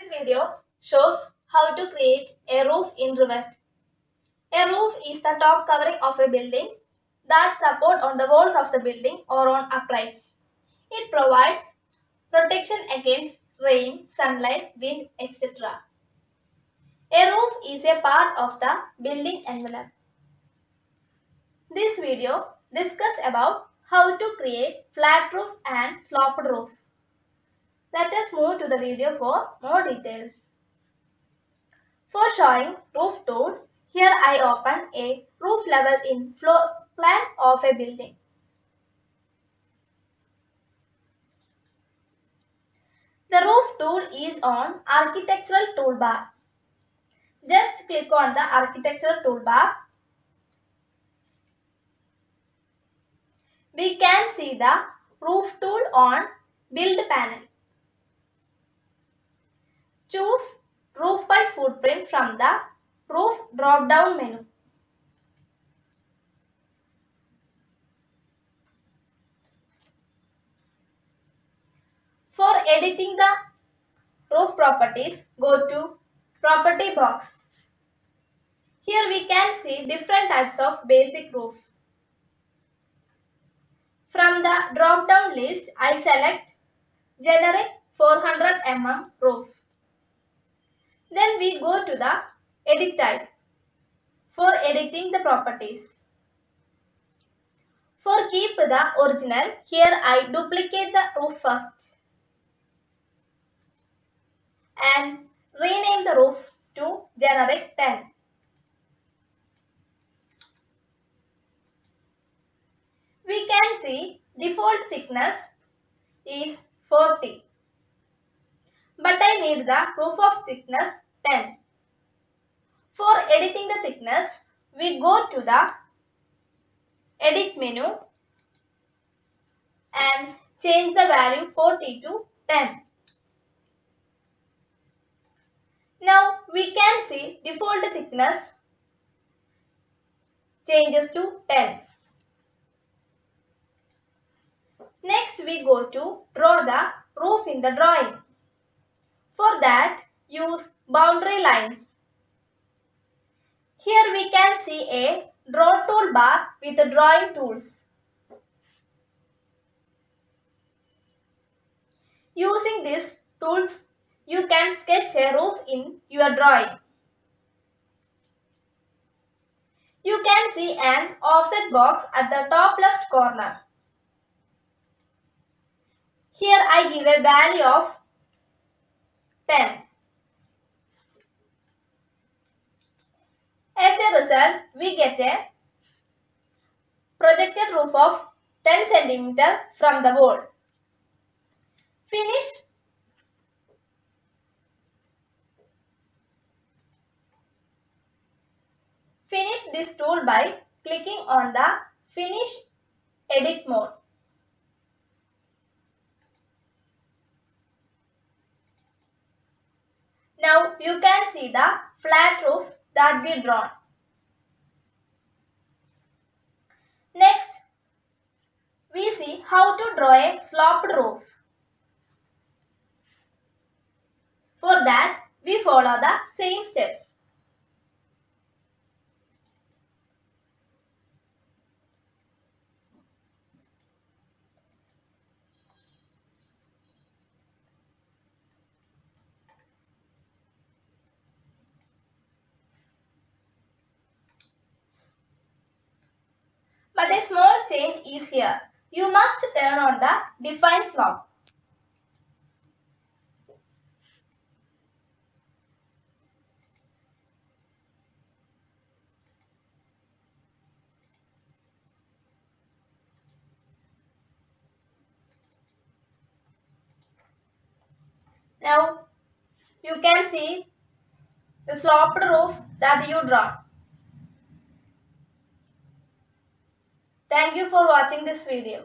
This video shows how to create a roof in Revit. A roof is the top covering of a building that supports on the walls of the building or on uprights. It provides protection against rain, sunlight, wind, etc. A roof is a part of the building envelope. This video discusses about how to create flat roof and sloped roof. Let us move to the video for more details. For showing roof tool, here I open a roof level in floor plan of a building. The roof tool is on architectural toolbar. Just click on the architectural toolbar. We can see the roof tool on build panel. Choose roof by footprint from the roof drop down menu. For editing the roof properties, go to property box. Here we can see different types of basic roof. From the drop down list, I select generic 400 mm roof. Then we go to the edit type for editing the properties. For keep the original, here I duplicate the roof first and rename the roof to generic 10. We can see default thickness is 40, but I need the roof of thickness 10. For editing the thickness, we go to the edit menu and change the value 40 to 10. Now we can see default thickness changes to 10. Next we go to draw the roof in the drawing. For that, use boundary lines. Here we can see a draw toolbar with the drawing tools. Using these tools, you can sketch a roof in your drawing. You can see an offset box at the top left corner. Here I give a value of 10. As a result, we get a projected roof of 10 cm from the wall. Finish this tool by clicking on the Finish Edit mode. Now you can see the flat roof that we drawn. Next, we see how to draw a sloped roof. For that, we follow the same steps. But a small change is here. You must turn on the Define Slop. Now you can see the sloped roof that you draw. Thank you for watching this video.